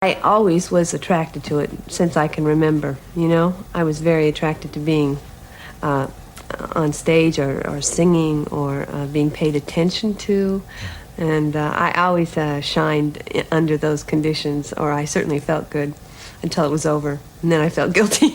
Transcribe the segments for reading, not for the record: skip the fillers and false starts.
I always was attracted to it since I can remember, you know? I was very attracted to being uh, on stage or singing or being paid attention to. And I always shined under those conditions, or I certainly felt good until it was over. And then I felt guilty.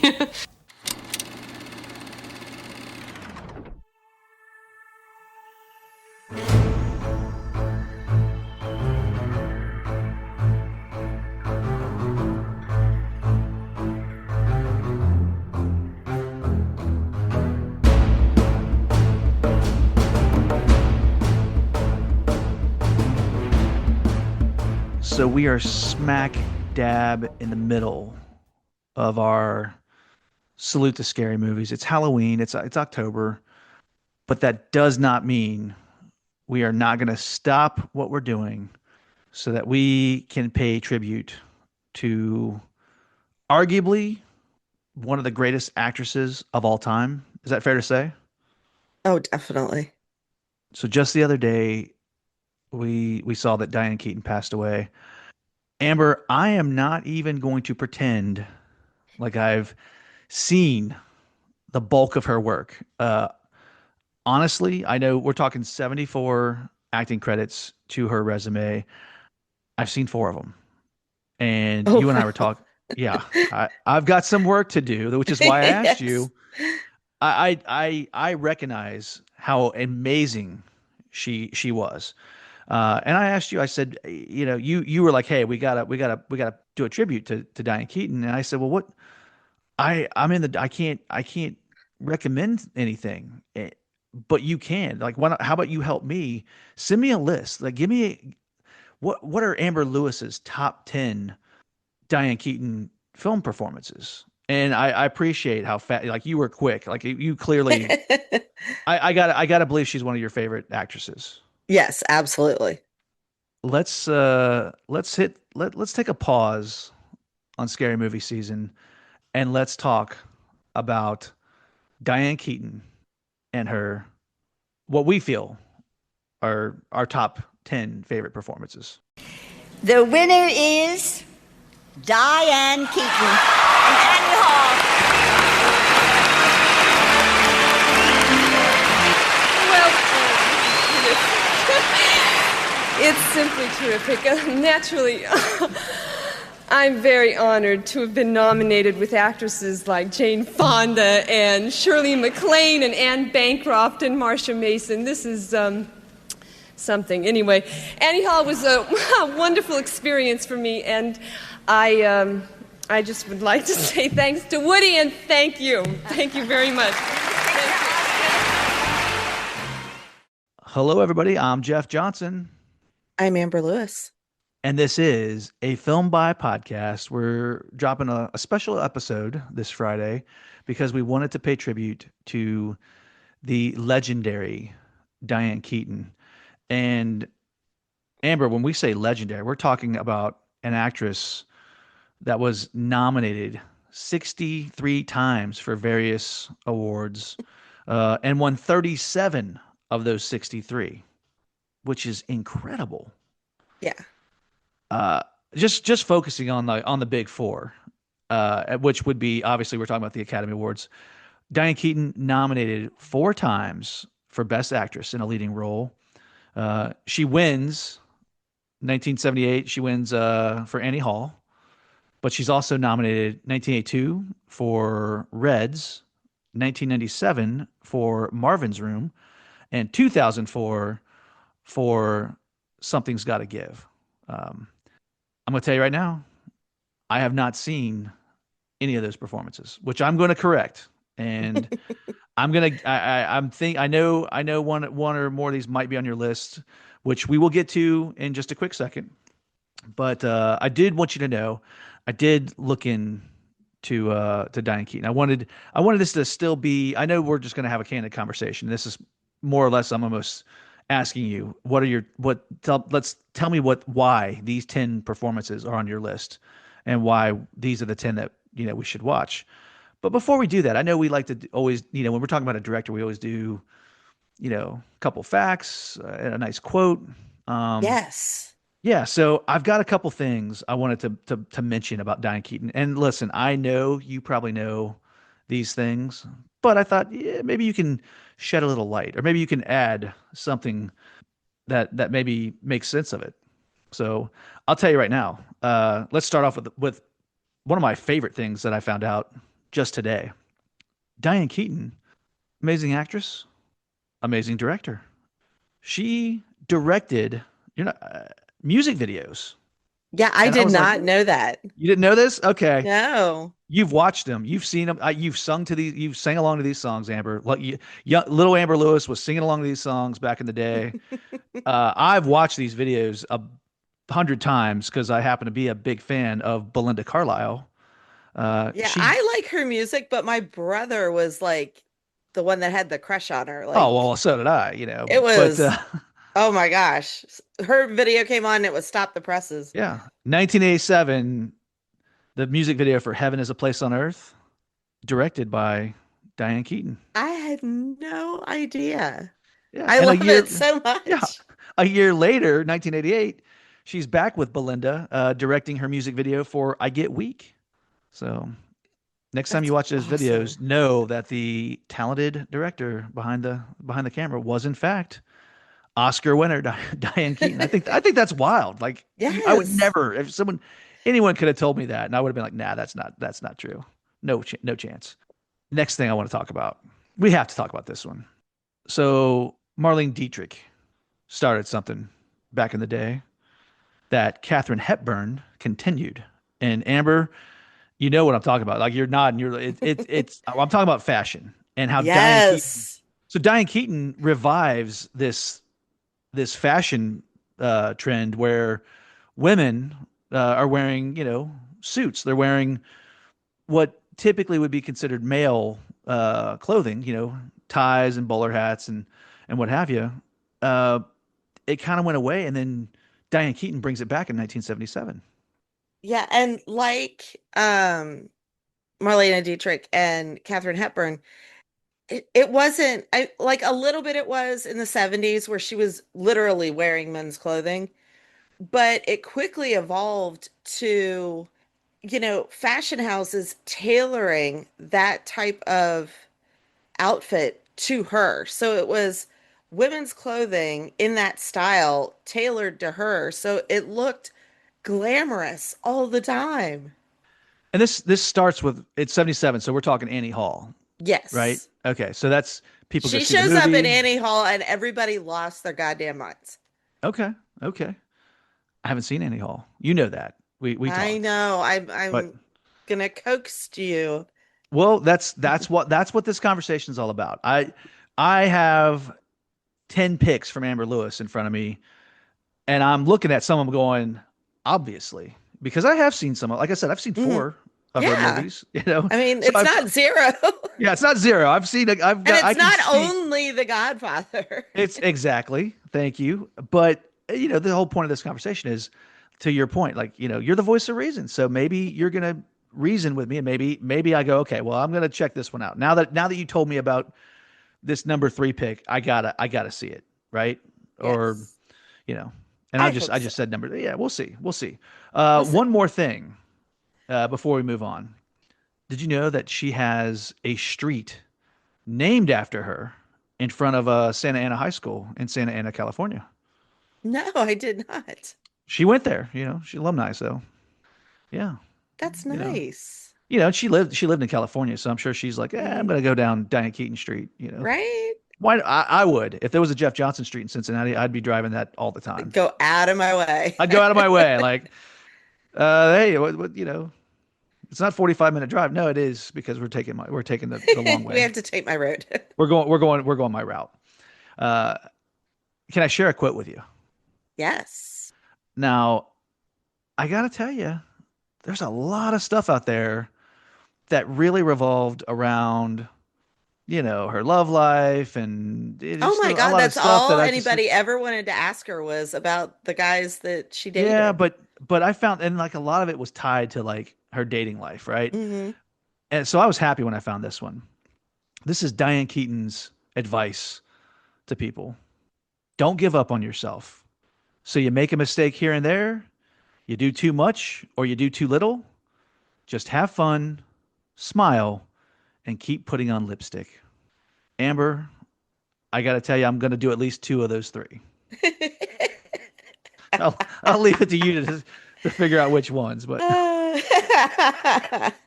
So we are smack dab in the middle of our salute to scary movies. It's Halloween, it's October, but that does not mean we are not going to stop what we're doing so that we can pay tribute to arguably one of the greatest actresses of all time. Is that fair to say? Oh, definitely. So just the other day, we saw that Diane Keaton passed away. Amber, I am not even going to pretend like I've seen the bulk of her work. Honestly, I know we're talking 74 acting credits to her resume. I've seen four of them. And Oh, you and I were wow. talking. Yeah, I've got some work to do, which is why I asked Yes. you. I recognize how amazing she was. And I asked you, I said, you were like, hey, we gotta do a tribute to Diane Keaton. And I said, well, what I can't recommend anything, but you can. Like, how about you help me? Send me a list. Like, give me what are Amber Lewis's top 10 Diane Keaton film performances? And I appreciate how fast, like you were quick. Like you clearly, I gotta believe she's one of your favorite actresses. Yes, absolutely. Let's take a pause on scary movie season and let's talk about Diane Keaton and her what we feel are our top 10 favorite performances. The winner is Diane Keaton and Annie Hall. Well, it's simply terrific. Naturally, I'm very honored to have been nominated with actresses like Jane Fonda and Shirley MacLaine and Anne Bancroft and Marcia Mason. This is something. Anyway, Annie Hall was a wonderful experience for me, and I just would like to say thanks to Woody and thank you. Thank you very much. Hello, everybody. I'm Jeff Johnson, I'm Amber Lewis. and this is a Film by podcast. We're dropping a special episode this Friday because we wanted to pay tribute to the legendary Diane Keaton. And Amber, when we say legendary, we're talking about an actress that was nominated 63 times for various awards and won 37 of those 63, which is incredible. Yeah. Uh, just focusing on the big four, which would be obviously we're talking about the Academy Awards. Diane Keaton nominated four times for Best Actress in a Leading Role. She wins 1978. She wins for Annie Hall, but she's also nominated 1982 for Reds, 1997 for Marvin's Room, and 2004 for Something's Gotta Give. I'm going to tell you right now, I have not seen any of those performances, which I'm going to correct. And I know one or more of these might be on your list, which we will get to in just a quick second. But I did want you to know, I did look in to Diane Keaton. I wanted this to still be. I know we're just going to have a candid conversation. This is more or less. I'm almost asking you, what are your what? Tell me why these 10 performances are on your list, and why these are the 10 that we should watch. But before we do that, I know we like to always, when we're talking about a director, we always do, a couple facts, and a nice quote. Um, Yes. Yeah, so I've got a couple things I wanted to mention about Diane Keaton. And listen, I know you probably know these things, but I thought, yeah, maybe you can shed a little light, or maybe you can add something that maybe makes sense of it. So I'll tell you right now. Let's start off with one of my favorite things that I found out just today. Diane Keaton, amazing actress, amazing director. She directed, you know, music videos. Yeah, I And I did was like, not know that. you didn't know this? Okay. No. You've watched them. You've seen them. You've sung to these. You've sang along to these songs, Amber. Like little Amber Lewis was singing along to these songs back in the day. I've watched these videos 100 times because I happen to be a big fan of Belinda Carlisle. Yeah, She. I like her music, but my brother was like the one that had the crush on her. Oh Like well, so did I. it But was, oh my gosh. Her video came on, it was Stop the Presses. yeah, 1987, the music video for "Heaven Is a Place on Earth," directed by Diane Keaton. I had no idea. Yeah, I and love it so yeah, much. a year later, 1988, she's back with Belinda, directing her music video for "I Get Weak." So next time That's you watch those awesome. videos, know that the talented director behind the camera was in fact Oscar winner Diane Keaton. I think that's wild. Like I would Yes. never, if anyone could have told me that, and I would have been like, nah, that's not true. No chance. Next thing I want to talk about, we have to talk about this one. So Marlene Dietrich started something back in the day that Katharine Hepburn continued. And Amber, you know what I'm talking about. Like you're nodding. It's. I'm talking about fashion and how Diane Keaton. Yes. So Diane Keaton revives this fashion trend where women are wearing suits. They're wearing what typically would be considered male clothing. Ties and bowler hats and what have you. Uh, it kind of went away, and then Diane Keaton brings it back in 1977. Yeah, and like Marlena Dietrich and Katharine Hepburn, it wasn't I like a little bit it was in the 70s where she was literally wearing men's clothing, but it quickly evolved to, fashion houses tailoring that type of outfit to her. So it was women's clothing in that style tailored to her. So it looked glamorous all the time. And this starts with it's 77, so we're talking Annie Hall, right? Yes. Okay, so that's people go She see the shows up in movie. Annie Hall and everybody lost their goddamn minds. Okay, okay. I haven't seen Annie Hall. You know that. We I talked. know. But I'm gonna coax you. well, that's what this conversation is all about. I have 10 picks from Amber Lewis in front of me, and I'm looking at some of them going, obviously, because I have seen some. Like I said, I've seen Hmm. four of her Yeah. movies. I mean, So it's not zero. yeah, it's not zero. I've seen. I've And got. I it's can not speak. only The Godfather. It's exactly. Thank you. But the whole point of this conversation is, to your point, like you're the voice of reason. So maybe you're gonna reason with me, and maybe I go, okay, well, I'm gonna check this one out. Now that you told me about this number three pick, I gotta see it, right? Or Yes. you know, and I I just hope I so. just said number. Yeah, we'll see. Listen, One more thing before we move on. Did you know that she has a street named after her in front of Santa Ana High School in Santa Ana, California? no, I did not. She went there. She's alumni, so yeah. That's You know, nice. she lived in California, so I'm sure she's like, I'm Mhm. gonna go down Diane Keaton Street. Right? Why? I would if there was a Jeff Johnson Street in Cincinnati, I'd be driving that all the time. Go out of my way. I'd go out of my way, like, hey, what. It's not 45-minute drive. No, it is because we're taking the long We way. have to take my road. We're going my route. Uh, can I share a quote with you? Yes. Now, I gotta tell you, there's a lot of stuff out there that really revolved around, her love life and Oh just my a God, lot of that's stuff that all I just, anybody ever wanted to ask her was about the guys that she yeah, dated. but I found, and like a lot of it was tied to like her dating life, right? Hmm. And so I was happy when I found this one. This is Diane Keaton's advice to people. Don't give up on yourself. So you make a mistake here and there, you do too much or you do too little. Just have fun, smile, and keep putting on lipstick. Amber, I got to tell you, I'm going to do at least two of those three. I'll leave it to you to figure out which ones, but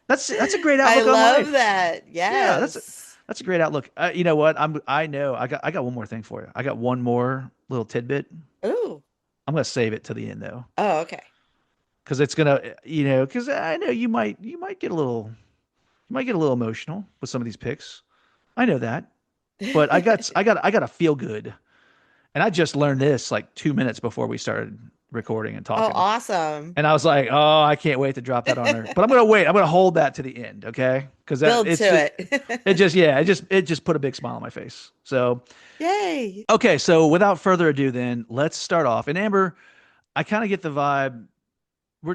that's a great I outlook on love life. that. Yeah, Yes. that's a great outlook. You know what? I know I got one more thing for you. I got one more little tidbit. Ooh. I'm gonna save it to the end though, Oh, okay. because it's gonna because I know you might get a little emotional with some of these picks. I know that, but I got a feel good, and I just learned this like 2 minutes before we started recording and Oh, talking. awesome. And I was like, oh, I can't wait to drop that on her. But I'm gonna wait. I'm gonna hold that to the end, okay? Because Build it's to just it. it just put a big smile on my face. So Yay. okay, so without further ado, then let's start off. And Amber, I kind of get the vibe.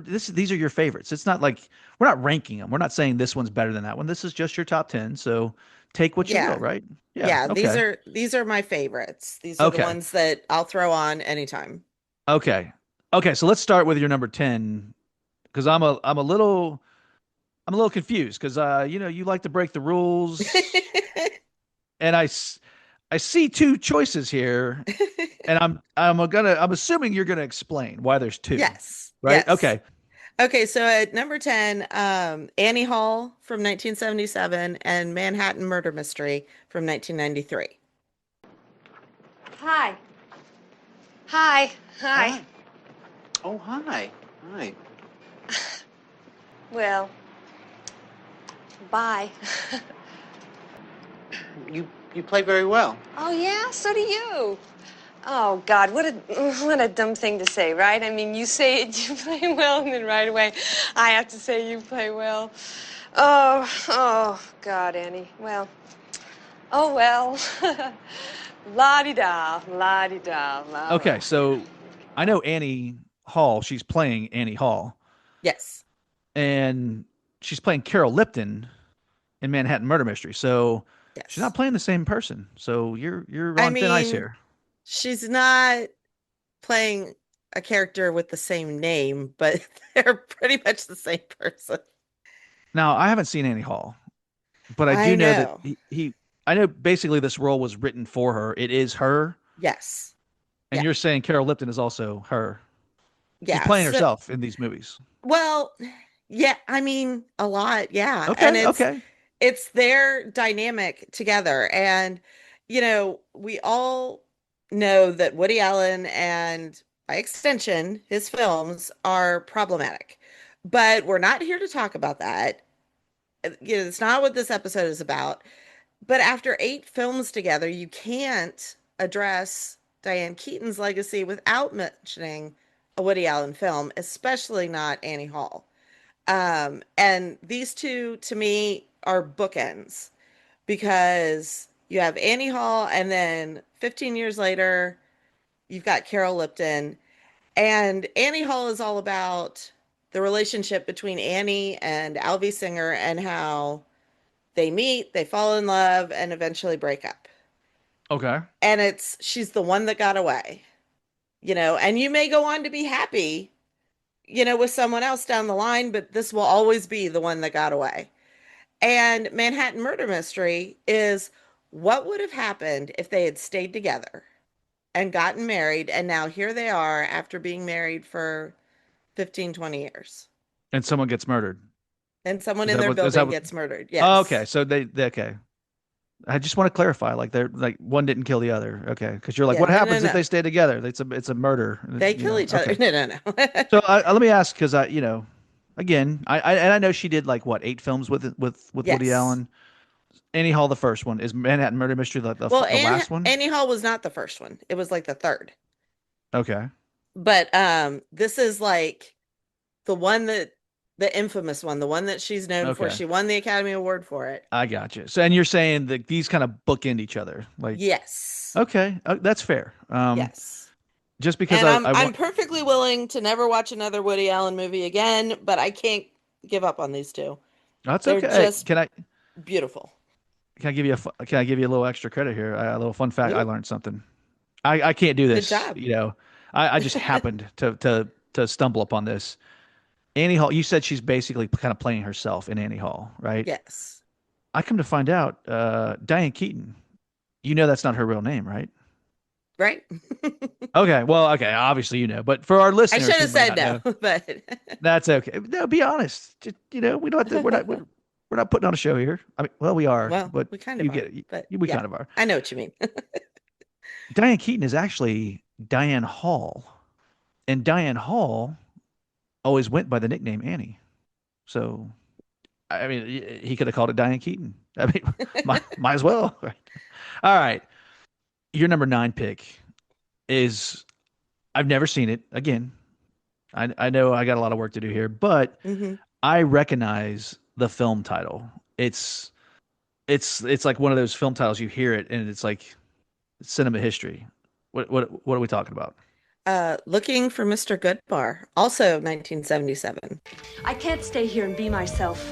These are your favorites. It's not like we're not ranking them. We're not saying this one's better than that one. This is just your top 10. So take what you will, Yeah. right? Yeah. Yeah, Okay. these are my favorites. These are the Okay. ones that I'll throw on anytime. Okay. Okay. So let's start with your number 10 because I'm a little confused because you like to break the rules, and I see two choices here, and I'm assuming you're gonna explain why there's two, Yes. right? Yes. Okay. Okay, so at number 10, Annie Hall from 1977 and Manhattan Murder Mystery from 1993. Hi. Hi. Hi. Hi. Oh, hi. Hi. Well, bye. You play very well. Oh, yeah? So do you. Oh, God, what a dumb thing to say, right? I mean, you say it, you play well, and then right away I have to say you play well. Oh, God, Annie. Well, oh, well. La-di-da, la-di-da, la. Okay. So I know Annie Hall. She's playing Annie Hall, Yes. and she's playing Carol Lipton in Manhattan Murder Mystery. So she's Yes. not playing the same person. So you're I on thin ice mean, here. she's not playing a character with the same name, but they're pretty much the same person. Now I haven't seen Annie Hall, but I I do know that know. I know basically this role was written for her. It is her. Yes. And Yeah. you're saying Carol Lipton is also her. She's Yeah. playing So, herself in these movies. well, yeah, I mean, a lot. Yeah. And Okay, okay. it's their dynamic together. And, we all know that Woody Allen and by extension, his films are problematic. But we're not here to talk about that. It's not what this episode is about. But after 8 films together, you can't address Diane Keaton's legacy without mentioning a Woody Allen film, especially not Annie Hall. And these two, to me, are bookends because you have Annie Hall, and then 15 years later, you've got Carol Lipton. And Annie Hall is all about the relationship between Annie and Alvy Singer and how they meet, they fall in love, and eventually break up. Okay. And she's the one that got away, and you may go on to be happy, with someone else down the line, but this will always be the one that got away. And Manhattan Murder Mystery is what would have happened if they had stayed together and gotten married, and now here they are after being married for 15, 20 years. And someone gets murdered. And someone Is in that their what is that building what gets murdered. Oh, Yes. okay. So they okay. I just want to clarify, like they're like one didn't kill the other. Okay. Because you're like, Yeah, what no, no, happens if no. they stay together? It's a murder. They kill each other. Okay. No, no, no. So let me ask, because again, I know she did like what 8 films with Woody Yes. Allen. Annie Hall, the first one is Manhattan Murder Mystery, Well, the last one. Annie Hall was not the first one. It was like the third. Okay. But this is like the infamous one, the one that she's known for. Okay. She won the Academy Award for it. I got you. So, and you're saying that these kind of bookend each other, like Yes. okay, that's fair. Yes. Just because And I I'm want perfectly willing to never watch another Woody Allen movie again, but I can't give up on these two. that's They're okay. just beautiful. Can I give you a little extra credit here? A little fun fact. I Ooh. learned something. I can't do Good this. job. I just happened to stumble upon this. Annie Hall. You said she's basically kind of playing herself in Annie Hall, right? Yes. I come to find out, Diane Keaton. You know that's not her real name, right? Right. Okay. Well, okay. Obviously, you know, but for our I listeners should who have might said not no, know, but that's okay. No, be honest. Just, we don't have to. We're not putting on a show here. I mean, well, we are, well, but we kind of you are. get it. But We yeah, kind of are. I know what you mean. Diane Keaton is actually Diane Hall, and Diane Hall always went by the nickname Annie. So, I mean, he could have called it Diane Keaton. I mean, might as well. Right? All right. Your number 9 pick is I've never seen it. Again, I know I got a lot of work to do here, but Hmm. I recognize the film title. It's like one of those film titles you hear it and it's like cinema history. What are we talking about? Looking for Mr. Goodbar, also 1977. I can't stay here and be myself.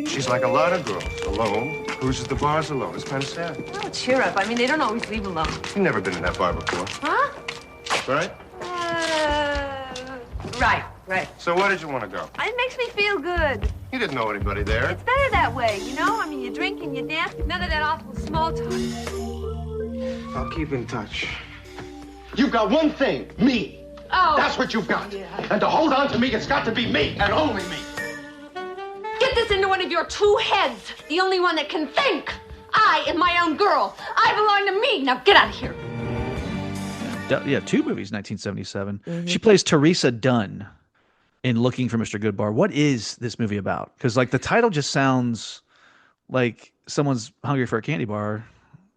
She's like a lot of girls, alone, cruises the bars alone. It's kind of sad. Oh, cheer up. I mean, they don't always leave alone. You've never been in that bar before, Huh? right? Right. So why did you want to go? It makes me feel good. You didn't know anybody there. It's better that way, you know? I mean, you drink and you dance, none of that awful small talk. I'll keep in touch. You've got one thing, me. Oh. That's what you've got. And to hold on to me, it's got to be me and only me. Get this into one of your 2 heads. The only one that can think. I am my own girl. I belong to me. Now get out of here. Yeah, 2 movies, 1977. She plays Teresa Dunn in Looking for Mr. Goodbar. What is this movie about? Because like the title just sounds like someone's hungry for a candy bar.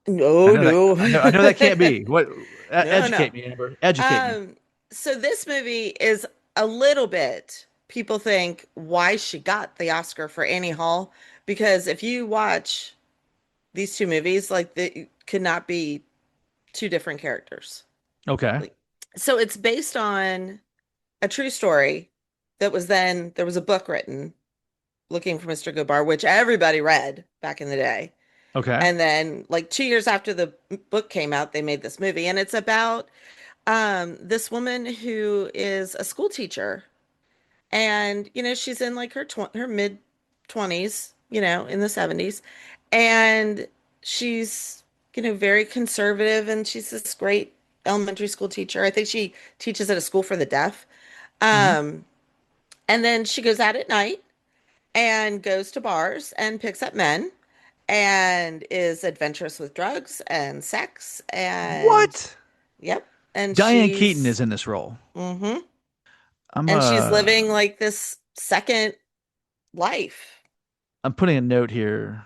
No. I know that can't be. What? Educate me, Amber. Educate me. So this movie is a little bit. People think why she got the Oscar for Annie Hall, because if you watch these 2 movies, like they could not be 2 different characters. Okay. So it's based on a true story that was then there was a book written, Looking for Mr. Goodbar, which everybody read back in the day. Okay. And then like 2 years after the book came out, they made this movie. And it's about this woman who is a school teacher. And, she's in like her mid 20s, in the 70s. And she's, very conservative. And she's this great elementary school teacher. I think she teaches at a school for the deaf. And then she goes out at night and goes to bars and picks up men and is adventurous with drugs and sex and What? Yep. And Diane Keaton is in this role. Mm-hmm. And she's living like this second life. I'm putting a note here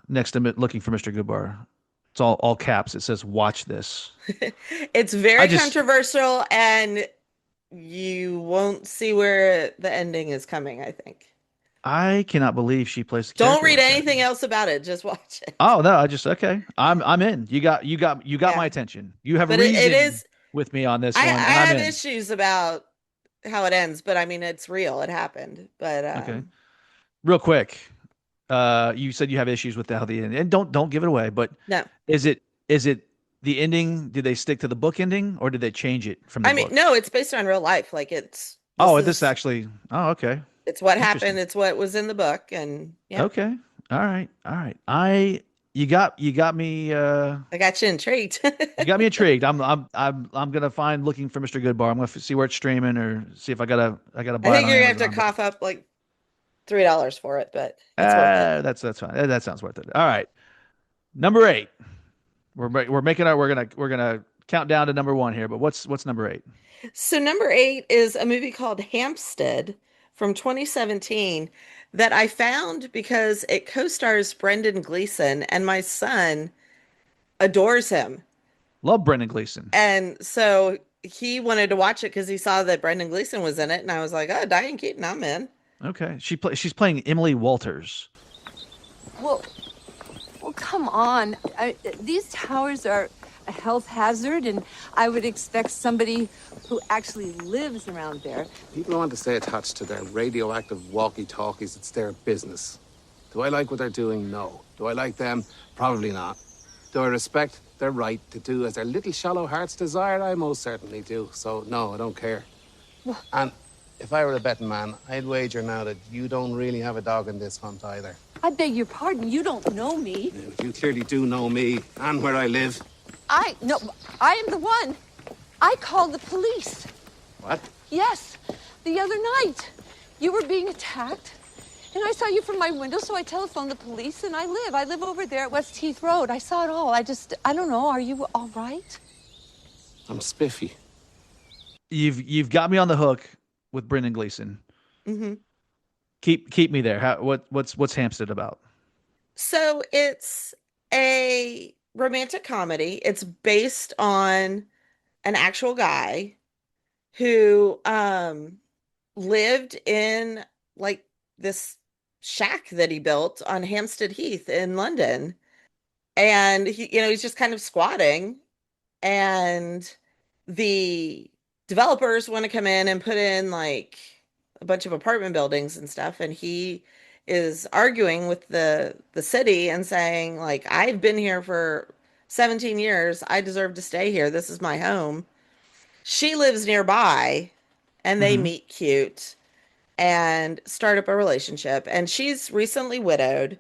next to Looking for Mr. Goodbar. It's all caps. It says, "Watch this." It's very controversial, and you won't see where the ending is coming, I think. I cannot believe she plays. Don't read anything else about it. Just watch it. Oh no! Okay. I'm in. You got my attention. You have reason it is with me on this one. I and have I'm in. issues about how it ends, but I mean it's real. It happened. But okay. Real quick, you said you have issues with how the end, and don't give it away. But no, is it the ending? Did they stick to the book ending, or did they change it from the book? No, it's based on real life. Like it's. This actually. Oh, okay. It's what happened. It's what was in the book, and yeah. Okay. All right. You got me. I got you intrigued. You got me intrigued. I'm gonna find Looking for Mr. Goodbar. I'm gonna see where it's streaming or see if I gotta buy. I think you're gonna have to cough up like $3 for it, but it's worth it. That's fine. That sounds worth it. All right, number 8. We're gonna count down to number 1 here. But what's number 8? So number 8 is a movie called Hampstead from 2017 that I found because it co-stars Brendan Gleeson, and my son adores him. Love Brendan Gleeson. And so he wanted to watch it because he saw that Brendan Gleeson was in it, and I was like, oh, Diane Keaton, I'm in. Okay. She's playing Emily Walters. Well, come on. These towers are a health hazard, and I would expect somebody who actually lives around there. People want to stay attached to their radioactive walkie-talkies. It's their business. Do I like what they're doing? No. Do I like them? Probably not. Do I respect? their right to do as their little shallow hearts desire, I most certainly do. So, no, I don't care. And if I were a betting man, I'd wager now that you don't really have a dog in this hunt either. I beg your pardon, you don't know me. You clearly do know me and where I live. No, I am the one. I called the police. What? Yes, the other night. You were being attacked, and I saw you from my window, so I telephoned the police, and I live over there at West Heath Road. I saw it all. I don't know. Are you all right? I'm spiffy. You've got me on the hook with Brendan Gleeson. Mm-hmm. Keep me there. What's Hampstead about? So it's a romantic comedy. It's based on an actual guy who lived in like this shack that he built on Hampstead Heath in London. And he's just kind of squatting, and the developers want to come in and put in like a bunch of apartment buildings and stuff, and he is arguing with the city and saying like, I've been here for 17 years, I deserve to stay here, this is my home. She lives nearby, and they meet cute and start up a relationship, and she's recently widowed.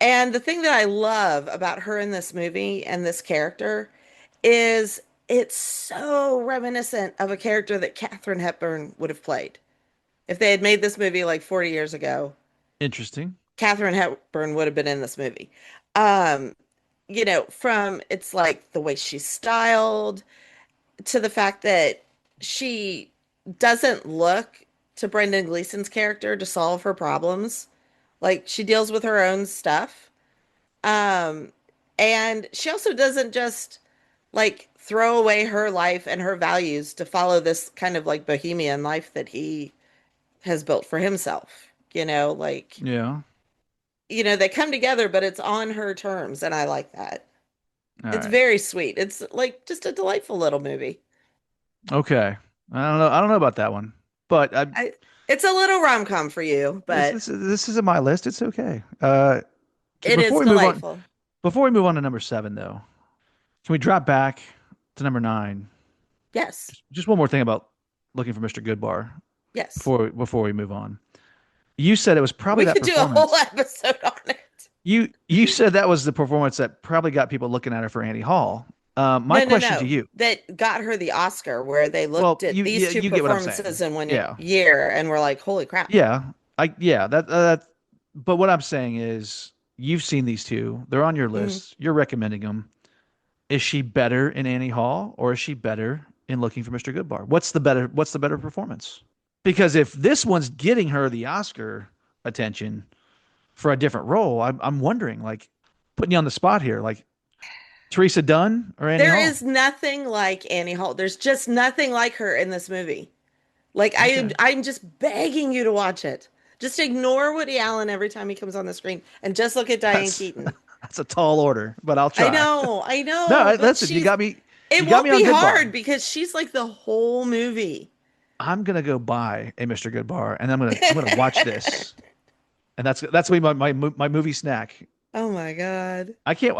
And the thing that I love about her in this movie and this character is it's so reminiscent of a character that Katharine Hepburn would have played. If they had made this movie like 40 years ago. Interesting. Katharine Hepburn would have been in this movie. From it's like the way she's styled to the fact that she doesn't look to Brendan Gleeson's character to solve her problems. Like, she deals with her own stuff. And she also doesn't just like throw away her life and her values to follow this kind of like bohemian life that he has built for himself. Yeah. They come together, but it's on her terms, and I like that. It's right. very sweet. It's like just a delightful little movie. Okay. I don't know about that one, but it's a little rom-com for you, but this is in my list. It's okay. It is delightful. Before we move on to number 7, though, can we drop back to number 9? Yes. Just one more thing about Looking for Mr. Goodbar. Yes. Before we move on, you said it was probably we could do a whole episode on it. You said that was the performance that probably got people looking at her for Annie Hall. My question to you, that got her the Oscar, where they looked at these two performances in one year and were like, "Holy crap!" Yeah, that. But what I'm saying is, you've seen these two; they're on your list. You're recommending them. Is she better in Annie Hall, or is she better in Looking for Mr. Goodbar? What's the better performance? Because if this one's getting her the Oscar attention for a different role, I'm wondering, like, putting you on the spot here, like Teresa Dunn or Annie Hall? There is nothing like Annie Hall. There's just nothing like her in this movie. Like, okay. I'm just begging you to watch it. Just ignore Woody Allen every time he comes on the screen and just look at Diane Keaton. That's a tall order, but I'll try. I know. No, listen, you got me. It won't be hard because she's like the whole movie. I'm gonna go buy a Mr. Goodbar, and I'm gonna watch this, and that's gonna be my movie snack. Oh my god! I can't.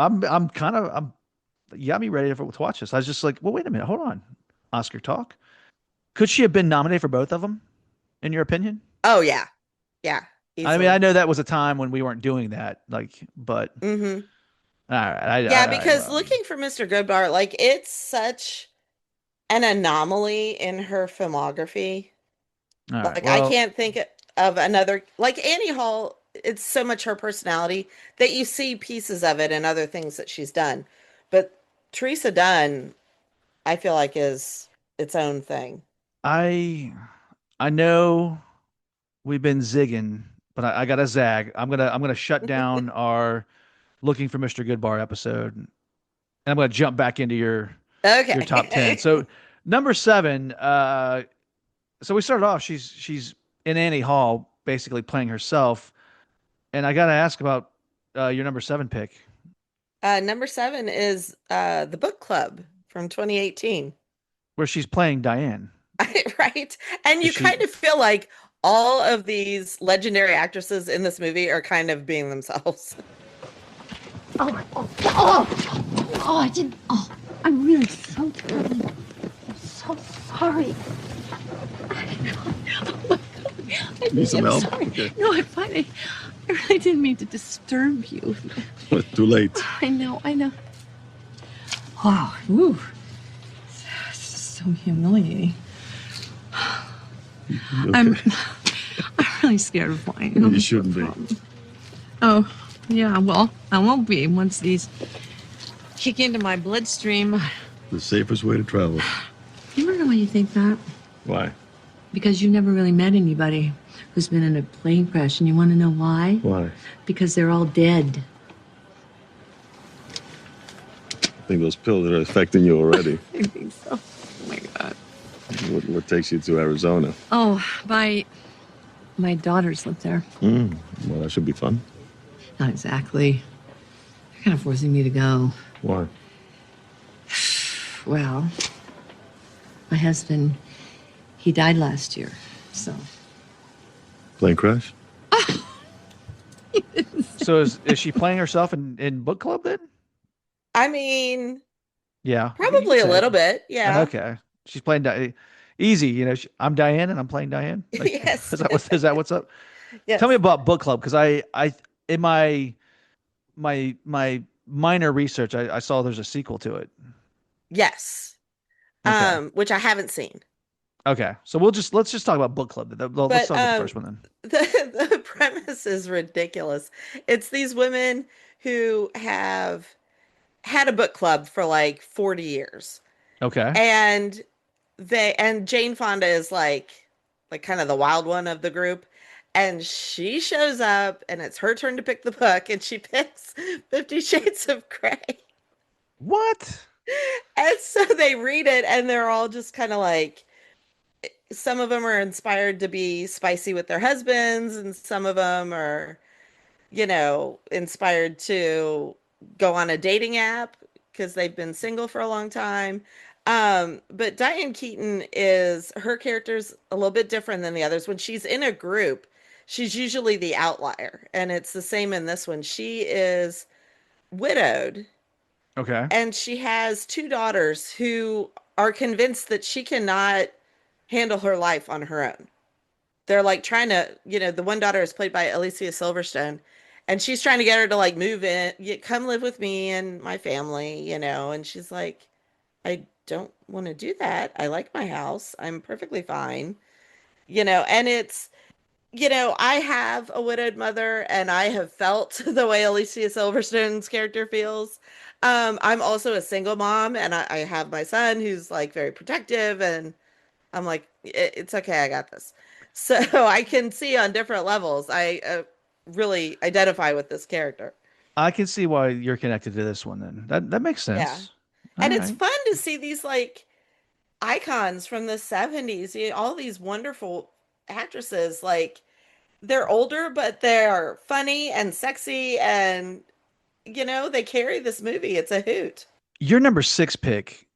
You got me ready to watch this. I was just like, well, wait a minute, hold on. Oscar talk. Could she have been nominated for both of them, in your opinion? Oh yeah. Easily. I mean, I know that was a time when we weren't doing that, but. Mm-hmm. All right. Because Looking for Mr. Goodbar, like, it's such an anomaly in her filmography. I can't think of another, like Annie Hall. It's so much her personality that you see pieces of it in other things that she's done. But Teresa Dunn, I feel like, is its own thing. I know we've been zigging, but I got to zag. I'm gonna shut down our Looking for Mr. Goodbar episode, and I'm gonna jump back into your top 10. So number 7. So we started off. She's in Annie Hall, basically playing herself, and I got to ask about your number 7 pick. Number 7 is The Book Club from 2018, where she's playing Diane. Right, and you kind of feel like all of these legendary actresses in this movie are kind of being themselves. Oh. Oh, I didn't. Oh, I'm really so terribly. I'm so sorry. Oh my God. Need some help? Sorry. Okay. No, I'm fine. I really didn't mean to disturb you. Well, it's too late. I know. Wow. Woo. It's so humiliating. Okay. I'm really scared of flying. You shouldn't be. Oh, yeah, well, I won't be once these kick into my bloodstream. The safest way to travel. You ever know why you think that? Why? Because you never really met anybody who's been in a plane crash, and you want to know why? Why? Because they're all dead. I think those pills are affecting you already. I think so. Oh, my God. What takes you to Arizona? Oh, my daughters live there. Well, that should be fun. Not exactly. They're kind of forcing me to go. Why? Well, my husband, he died last year, so. Plane crash? So is she playing herself in book club then? I mean, Yeah. probably You a could say. little bit. Yeah. Okay. She's playing easy. You know, I'm Diane and I'm playing Diane. Like, Yes. Is that what's up? Yes. Tell me about book club, because I in my minor research I saw there's a sequel to it. Yes. Okay. Which I haven't seen. Okay, so let's just talk about book club. Let's talk about the first one then. The premise is ridiculous. It's these women who have had a book club for like 40 years. Okay. And Jane Fonda is like kind of the wild one of the group. And she shows up and it's her turn to pick the book, and she picks 50 Shades of Grey. What? And so they read it and they're all just kind of like, some of them are inspired to be spicy with their husbands, and some of them are, inspired to go on a dating app because they've been single for a long time. But Diane Keaton her character's a little bit different than the others. When she's in a group, she's usually the outlier. And it's the same in this one. She is widowed. Okay. And she has 2 daughters who are convinced that she cannot handle her life on her own. They're like trying to, the one daughter is played by Alicia Silverstone, and she's trying to get her to like move in, come live with me and my family, and she's like, I don't want to do that. I like my house. I'm perfectly fine. And it's, I have a widowed mother, and I have felt the way Alicia Silverstone's character feels. I'm also a single mom, and I have my son who's like very protective, and I'm like, it's okay, I got this. So I can see on different levels. I really identify with this character. I can see why you're connected to this one then. That makes sense. Yeah. And it's fun to see these like icons from the 70s, all these wonderful actresses. Like, they're older, but they're funny and sexy, and they carry this movie. It's a hoot. Your number 6 pick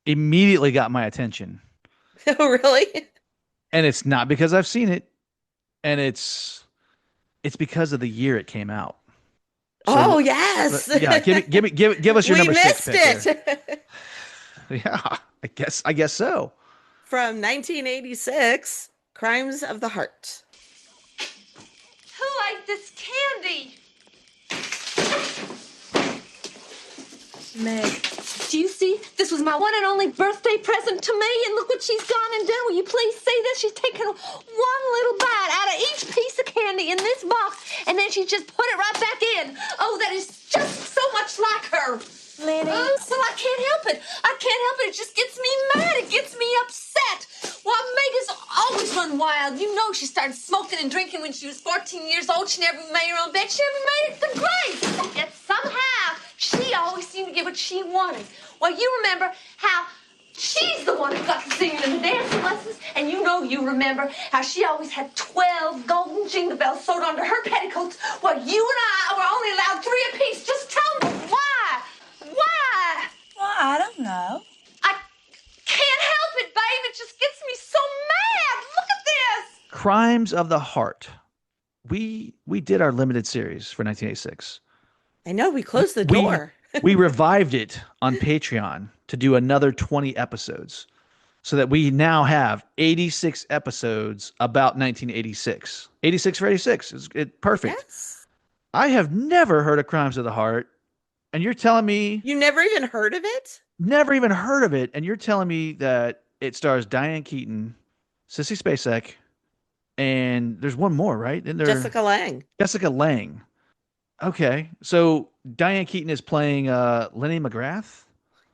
immediately got my attention. Oh, really? And it's not because I've seen it, and it's because of the year it came out. So, oh, yes. Yeah, give us your number 6 pick. We missed it. Yeah, I guess so. From 1986, Crimes of the Heart. Who ate this candy? Meg, do you see? This was my one and only birthday present to me, and look what she's gone and done. Will you please see this? She's taken one little bite out of each piece of candy in this box, and then she just put it right back in. Oh, that is just so much like her. Lenny. Oh, well, I can't help it. I can't help it. It just gets me mad. It gets me upset. Well, Meg has always run wild. You know she started smoking and drinking when she was 14 years old. She never made her own bed. She never made it to grade. Yet somehow she always seemed to get what she wanted. Well, you remember how she's the one who got the singing and the dancing lessons, and you remember how she always had 12 golden jingle bells sewed onto her petticoats, while you and I were only allowed 3 apiece. Just tell me why. Why? Well, I don't know. I can't help it, babe. It just gets me so mad. Look at this. Crimes of the Heart. We did our limited series for 1986. I know, we closed the door. We revived it on Patreon to do another 20 episodes so that we now have 86 episodes about 1986. 86 for 86 is perfect. Yes. I have never heard of Crimes of the Heart, and you're telling me You never even heard of it? never even heard of it, and you're telling me that it stars Diane Keaton, Sissy Spacek, and there's one more, right? Isn't there Jessica Lange. Jessica Lange. Okay, so Diane Keaton is playing Lenny McGrath.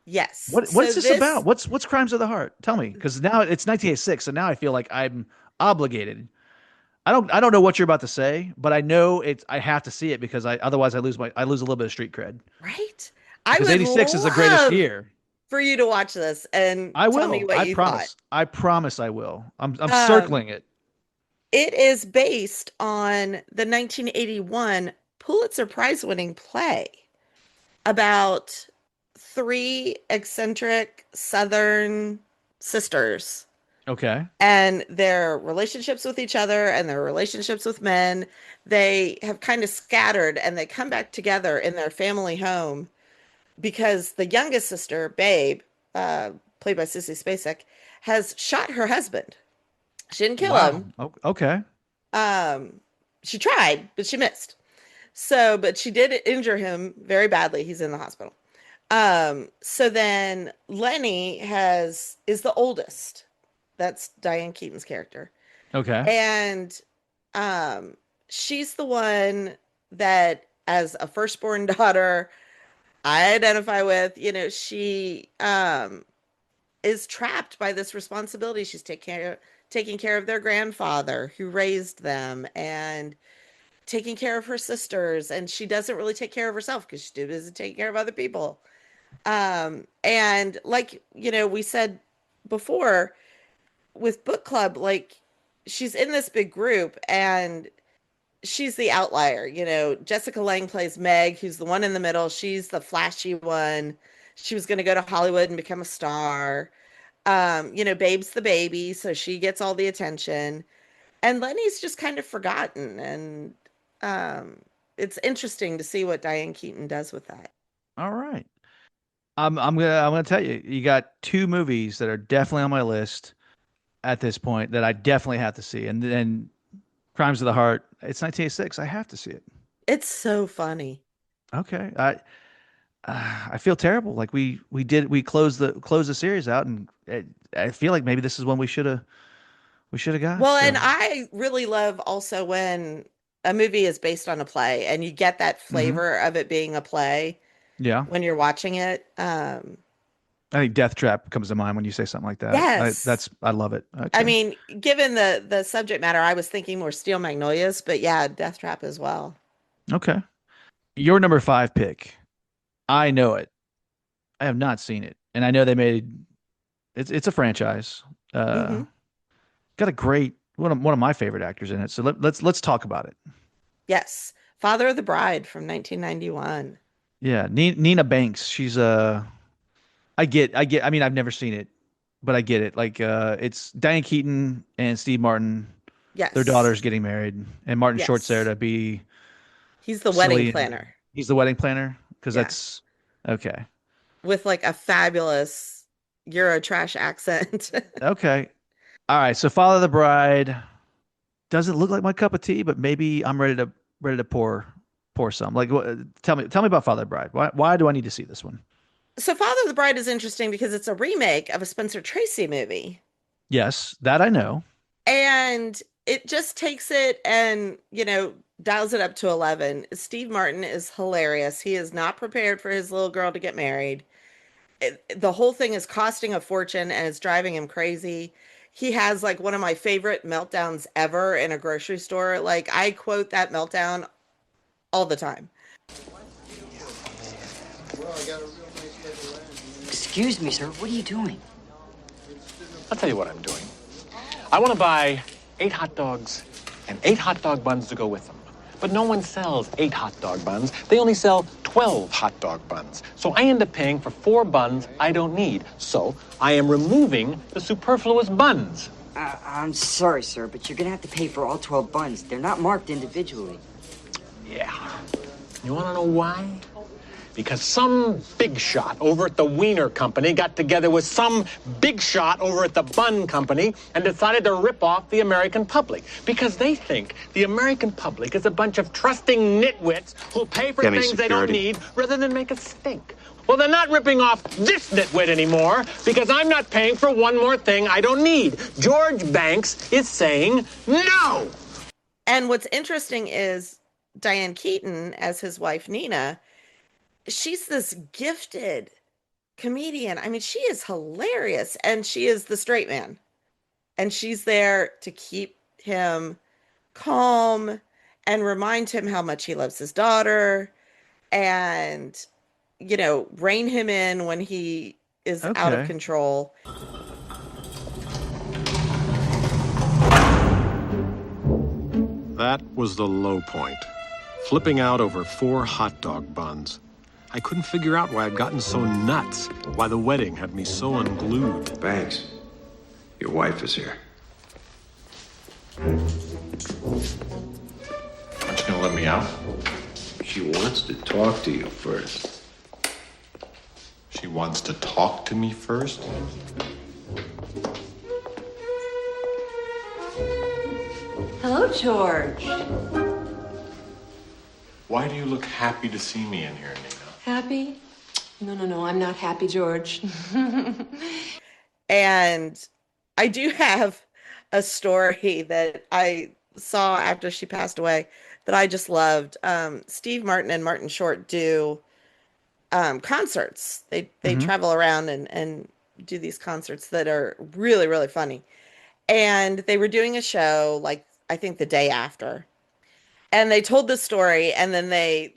Yes. What is this about? What's Crimes of the Heart? Tell me, because now it's 1986, so now I feel like I'm obligated. I don't know what you're about to say, but I know I have to see it because otherwise I lose a little bit of street cred. Right? Because 86 is the greatest year For you to watch this and I will. tell me what you promise. thought. I promise I will. I'm circling it. It is based on the 1981 Pulitzer Prize winning play about 3 eccentric Southern sisters Okay. and their relationships with each other and their relationships with men. They have kind of scattered and they come back together in their family home because the youngest sister, Babe, played by Sissy Spacek, has shot her husband. She didn't kill him. Okay. She tried, but she missed. So, but she did injure him very badly. He's in the hospital. So then Lenny is the oldest. That's Diane Keaton's character. Okay. And she's the one that, as a firstborn daughter, I identify with. She is trapped by this responsibility. She's taking care of their grandfather who raised them and taking care of her sisters. And she doesn't really take care of herself because she's too busy taking care of other people. And like, we said before with book club, like she's in this big group and she's the outlier. Jessica Lange plays Meg, who's the one in the middle. She's the flashy one. She was going to go to Hollywood and become a star. Babe's the baby, so she gets all the attention. And Lenny's just kind of forgotten. And it's interesting to see what Diane Keaton does with that. All right. I'm gonna tell you, you got 2 movies that are definitely on my list at this point that I definitely have to see. And then Crimes of the Heart, it's 1986. I have to see it. It's so funny. Okay. I feel terrible. Like we closed the series out, and I feel like maybe this is one we should have got. Well, so. and I really love also when a movie is based on a play and you get that flavor of it being a play. Yeah. When you're watching it. I think Death Trap comes to mind when you say something like that. Yes. I love it. Okay. I mean, given the subject matter, I was thinking more Steel Magnolias, but yeah, Death Trap as well. Okay. Your number 5 pick. I know it. I have not seen it. And I know they made it's a franchise. Got a great one of my favorite actors in it. So let's talk about it. Yes. Father of the Bride from 1991. Yeah, Nina Banks. She's I mean, I've never seen it, but I get it. Like it's Diane Keaton and Steve Martin. Yes. Their daughter's getting married, and Martin Yes. Short's there to be. He's the wedding planner. He's the wedding planner because that's okay. With like a fabulous Eurotrash accent. Okay. All right. So Father of the Bride doesn't look like my cup of tea, but maybe I'm ready to pour some. Like, tell me about Father of the Bride. Why do I need to see this one? So Father of the Bride is interesting because it's a remake of a Spencer Tracy movie. Yes, that I know. And it just takes it and, dials it up to 11. Steve Martin is hilarious. He is not prepared for his little girl to get married. The whole thing is costing a fortune and it's driving him crazy. He has like one of my favorite meltdowns ever in a grocery store. Like I quote that meltdown all the time. Excuse me, sir. What are you doing? I'll tell you what I'm doing. I want to buy 8 hot dogs and 8 hot dog buns to go with them. But no one sells 8 hot dog buns. They only sell 12 hot dog buns. So I end up paying for 4 buns I don't need. So I am removing the superfluous buns. I'm sorry, sir, but you're going to have to pay for all 12 buns. They're not marked individually. Yeah. You want to know why? because some big shot over at the Wiener Company got together with some big shot over at the Bun Company and decided to rip off the American public because they think the American public is a bunch of trusting nitwits who'll pay for things they don't need rather than make us stink. Well, they're not ripping off this nitwit anymore because I'm not paying for one more thing I don't need. George Banks is saying no. And what's interesting is Diane Keaton, as his wife Nina, she's this gifted comedian. I mean, she is hilarious, and she is the straight man. And she's there to keep him calm and remind him how much he loves his daughter and, you know, rein him in when he is out of control. That was the low point. Flipping out over 4 hot dog buns. I couldn't figure out why I'd gotten so nuts, why the wedding had me so unglued. Banks, your wife is here. Aren't you gonna let me out? She wants to talk to you first. She wants to talk to me first? Hello, George. Why do you look happy to see me in here, Nina? Happy? No, I'm not happy, George. And I do have a story that I saw after she passed away that I just loved. Steve Martin and Martin Short do concerts. They travel around and do these concerts that are really, really funny. And they were doing a show, like, I think the day after. And they told the story, and then they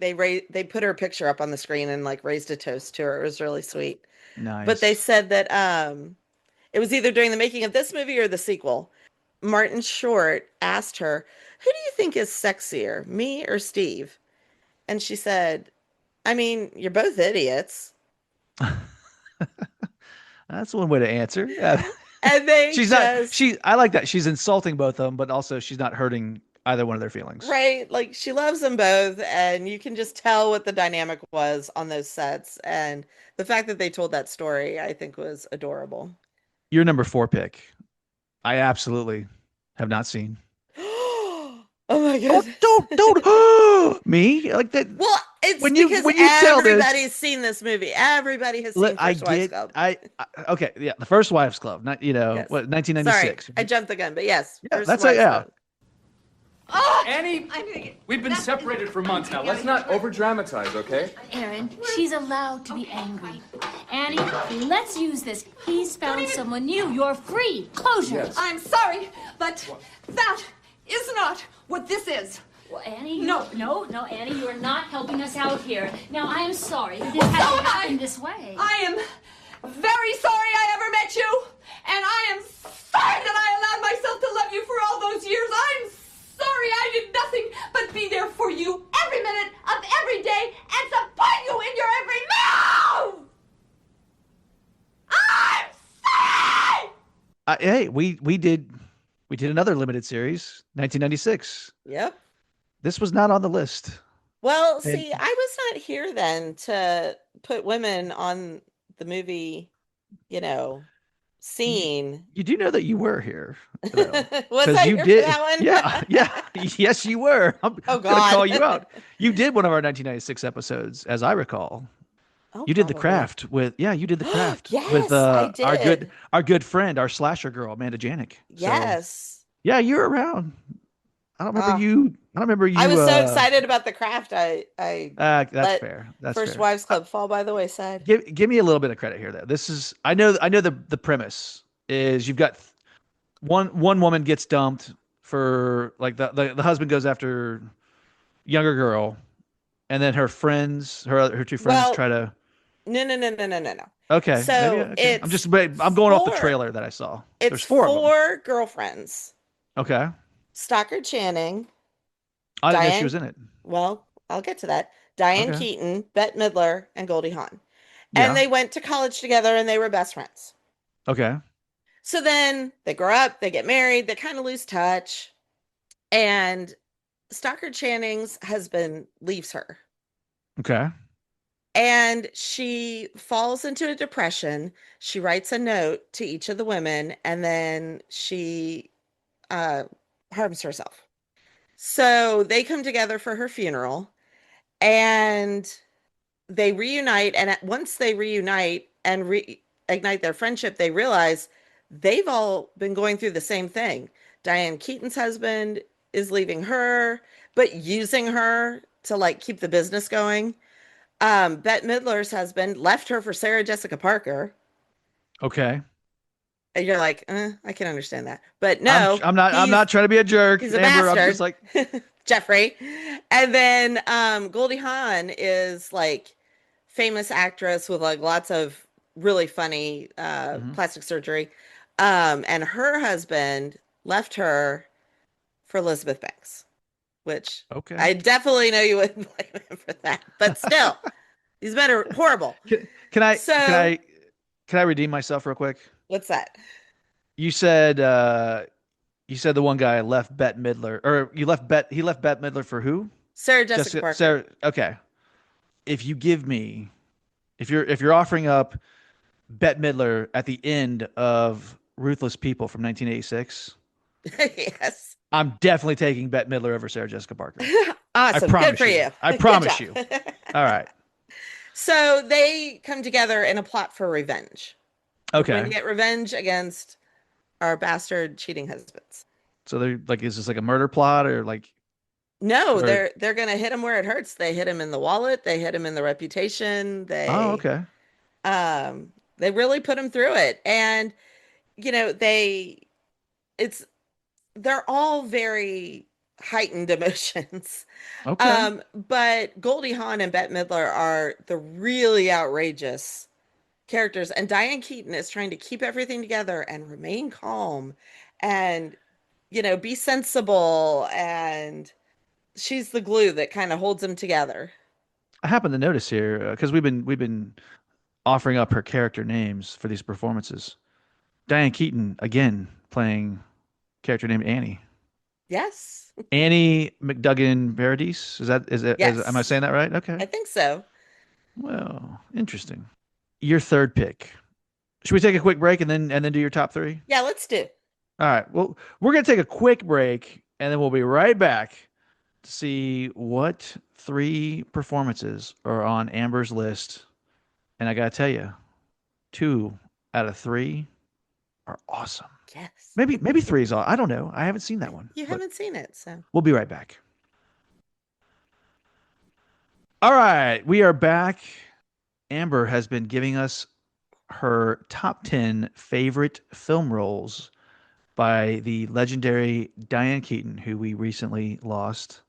put her picture up on the screen and like raised a toast to her. It was really sweet. Nice. But they said that it was either during the making of this movie or the sequel. Martin Short asked her, "Who do you think is sexier, me or Steve?" And she said, "I mean, you're both idiots." That's one way to answer. Yeah. And they I like that. She's insulting both of them, but also she's not hurting either one of their feelings. Right. Like, she loves them both, and you can just tell what the dynamic was on those sets. And the fact that they told that story, I think, was adorable. Your number 4 pick, I absolutely have not seen. Oh my god! Don't me like that. Well, it's when because you tell this, everybody's seen this movie. Everybody has seen First Wives Club. Okay, yeah, the First Wives Club. Not Yes. what 1996. Sorry, I jumped the gun, but yes, Yeah, First that's Wives yeah. Club. Oh, Annie, we've been separated for months now. Let's not over-dramatize, okay? Aaron, she's allowed to be angry. Annie, let's use this. He's found someone new. You're free. Closure. Yes. I'm sorry, but that is not what this is. Well, Annie, No, Annie, you are not helping us out here. Now, I am sorry that this Well, has so to am I. happen this way. I am very sorry I ever met you, and I am sorry that I allowed myself to love you for all those years. I'm sorry I did nothing but be there for you every minute of every day and support you in your every move. I'm sorry. Hey, we did another limited series, 1996. Yep. This was not on the list. Well, see, I was not here then to put women on the movie, scene. You do know that you were here. Was I here for that one? Yeah. Yes, you were. I'm Oh, gonna God. call you out. You did one of our 1996 episodes, as I recall. Oh, you did the probably. craft with you did the craft Yes, with I did. our good friend, our slasher girl, Amanda Janik. Yes. Yeah, you were around. I don't remember you. I don't remember you. I was so excited about the craft. I That's let fair. That's First fair. Wives Club fall by the wayside. Give me a little bit of credit here, though. This is I know the premise is you've got one woman gets dumped for like the husband goes after younger girl, and then her friends, her two friends try to. No. Okay. So maybe, it's I'm going off the four- trailer that I saw. It's There's four of them. 4 girlfriends. Okay. Stockard Channing. I didn't know Diane- she was in it. Well, I'll get to that. Diane Okay. Keaton, Bette Midler, and Goldie Hawn. Yeah. And they went to college together and they were best friends. Okay. So then they grow up, they get married, they kind of lose touch. And Stockard Channing's husband leaves her. Okay. And she falls into a depression. She writes a note to each of the women, and then she harms herself. So they come together for her funeral, and they reunite. And once they reunite and reignite their friendship, they realize they've all been going through the same thing. Diane Keaton's husband is leaving her, but using her to like keep the business going. Bette Midler's husband left her for Sarah Jessica Parker. Okay. And you're like, I can understand that. But no, I'm not trying to be a jerk, he's a Amber. bastard. I'm just like Jeffrey. And then Goldie Hawn is like famous actress with like lots of really funny plastic surgery. And her husband left her for Elizabeth Banks, which I definitely know you wouldn't blame him for that. But still, he's been horrible. Can I redeem myself real quick? What's that? You said the one guy left Bette Midler, or he left Bette Midler for who? Sarah Jessica Parker. Sarah, okay. If you're offering up Bette Midler at the end of Ruthless People from 1986, yes, I'm definitely taking Bette Midler over Sarah Jessica Parker. Awesome. Good for you. I promise you. All right. So they come together in a plot for revenge. Okay. We're going to get revenge against our bastard cheating husbands. So they're like, is this like a murder plot or like? No, they're going to hit him where it hurts. They hit him in the wallet. They hit him in the reputation. Okay. They really put him through it. And, you know, they're all very heightened emotions. Okay. But Goldie Hawn and Bette Midler are the really outrageous characters, and Diane Keaton is trying to keep everything together and remain calm and, you know, be sensible, and she's the glue that kind of holds them together. I happen to notice here because we've been offering up her character names for these performances. Diane Keaton again playing character named Annie. Yes. Annie McDuggan Paradis. Yes. Am I saying that right? Okay. I think so. Well, interesting. Your third pick. Should we take a quick break and then do your top three? Yeah, let's do. All right. Well, we're going to take a quick break and then we'll be right back to see what three performances are on Amber's list. And I got to tell you, 2 out of 3 are awesome. Yes. Maybe 3 is all. I don't know. I haven't seen that one. You haven't seen it, so. We'll be right back. All right. We are back. Amber has been giving us her top 10 favorite film roles by the legendary Diane Keaton, who we recently lost.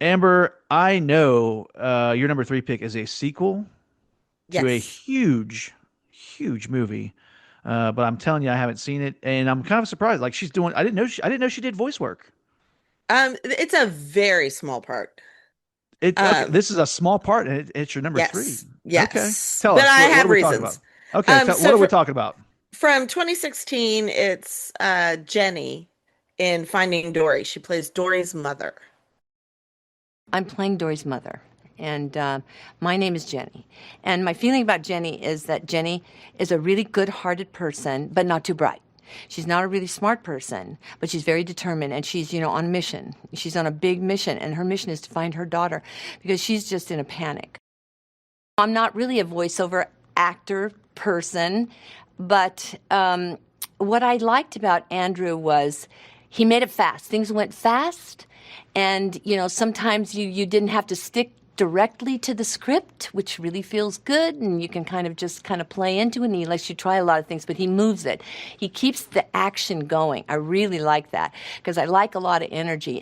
Amber, I know your number 3 pick is a sequel to a huge movie, but I'm telling you, I haven't seen it, and I'm kind of surprised. Like she's doing, I didn't know she did voice work. It's a very small part. Okay, this is a small part, and it's your number 3. Yes. Okay. Tell us. I what had are we talking reasons. about? Okay. What are we talking about? From 2016, it's Jenny in Finding Dory. She plays Dory's mother. I'm playing Dory's mother, and my name is Jenny. And my feeling about Jenny is that Jenny is a really good-hearted person, but not too bright. She's not a really smart person, but she's very determined, and she's, on a mission. She's on a big mission, and her mission is to find her daughter because she's just in a panic. I'm not really a voiceover actor person, but what I liked about Andrew was he made it fast. Things went fast, and, sometimes you didn't have to stick directly to the script, which really feels good, and you can kind of play into it, and he lets you try a lot of things, but he moves it. He keeps the action going. I really like that because I like a lot of energy.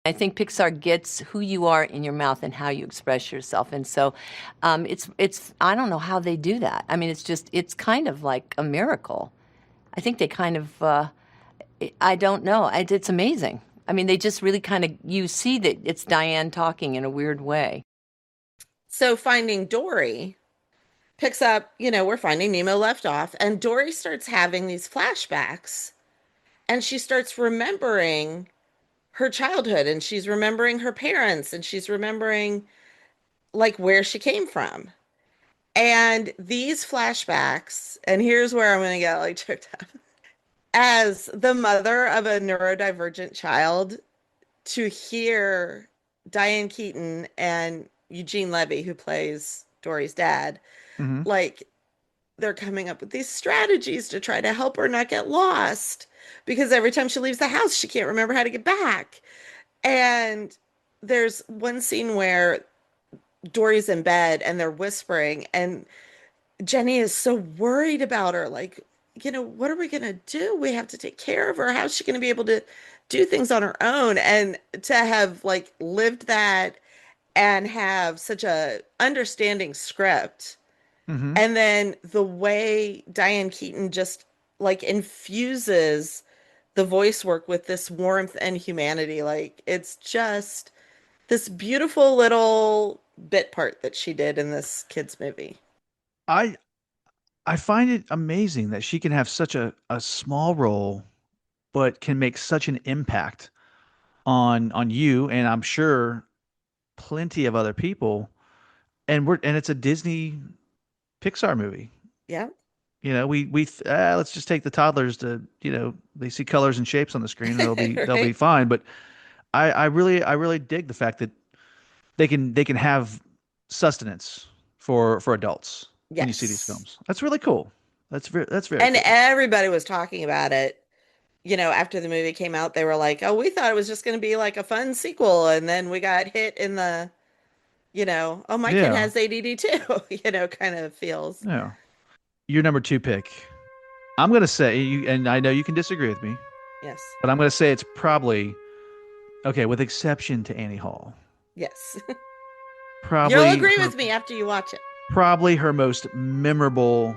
I think Pixar gets who you are in your mouth and how you express yourself, and so it's I don't know how they do that. I mean, it's kind of like a miracle. I think they kind of I don't know. It's amazing. I mean, they just really you see that it's Diane talking in a weird way. So Finding Dory picks up, where Finding Nemo left off, and Dory starts having these flashbacks, and she starts remembering her childhood, and she's remembering her parents, and she's remembering like where she came from. And these flashbacks, and here's where I'm going to get like tripped up. As the mother of a neurodivergent child, to hear Diane Keaton and Eugene Levy, who plays Dory's dad, Mhm. like they're coming up with these strategies to try to help her not get lost because every time she leaves the house, she can't remember how to get back. And there's one scene where Dory's in bed and they're whispering, and Jenny is so worried about her. Like, what are we going to do? We have to take care of her. How's she going to be able to do things on her own? And to have like lived that and have such a understanding script. Mhm. And then the way Diane Keaton just like infuses the voice work with this warmth and humanity. Like it's just this beautiful little bit part that she did in this kids movie. I I find it amazing that she can have such a small role, but can make such an impact on you, and I'm sure plenty of other people. And it's a Disney Pixar movie. Yeah. Let's just take the toddlers to, they see colors and shapes on the screen and they'll be Right. fine. But I really dig the fact that they can have sustenance for adults when you see these Yes. films. That's really cool. That's very And cool. everybody was talking about it. After the movie came out, they were like, "Oh, we thought it was just going to be like a fun sequel." And then we got hit in the, "Oh, my kid Yeah. has ADD too," kind of feels. Yeah. Your number two pick. I'm gonna say you, and I know you can disagree with me, Yes. but I'm gonna say it's probably okay, with exception to Annie Hall. Yes. You'll Probably agree her, with me after you watch it. probably her most memorable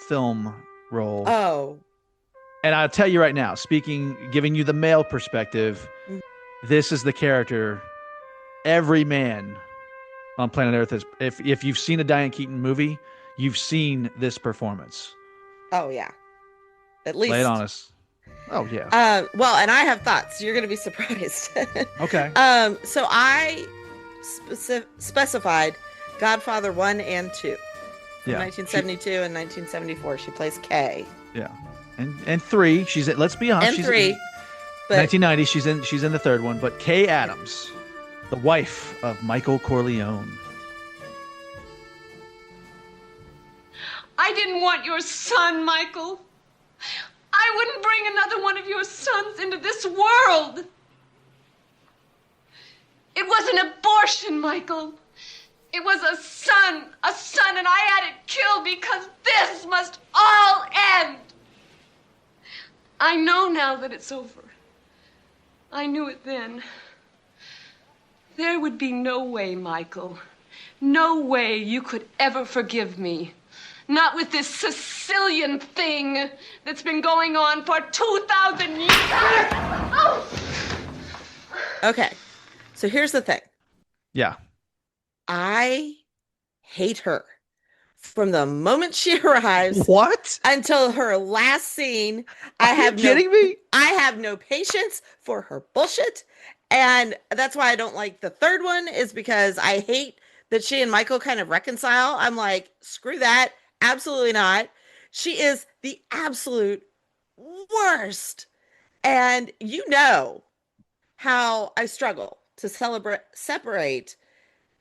film role. Oh. And I'll tell you right now, giving you the male perspective, Mm. this is the character every man on planet Earth is. If you've seen a Diane Keaton movie, you've seen this performance. Oh, yeah. At Lay it least. on us. Oh yeah. Well, and I have thoughts. You're going to be surprised. Okay. So I specified Godfather 1 and 2 from Yeah. 1972 and 1974. She plays Kay. Yeah. And three, she's in, let's be honest, And she's 3. in But 1990, she's in the third one, but Kay Adams, the wife of Michael Corleone. I didn't want your son, Michael. I wouldn't bring another one of your sons into this world. It was an abortion, Michael. It was a son, and I had it killed because this must all end. I know now that it's over. I knew it then. There would be no way, Michael. No way you could ever forgive me. Not with this Sicilian thing that's been going on for 2,000 years. Oh! okay. So here's the thing. Yeah. I hate her from the moment she arrives. What? Until her last scene. I Are you kidding me? I have no patience for her bullshit. And that's why I don't like the third one, is because I hate that she and Michael kind of reconcile. I'm like, screw that. Absolutely not. She is the absolute worst. And you know how I struggle to separate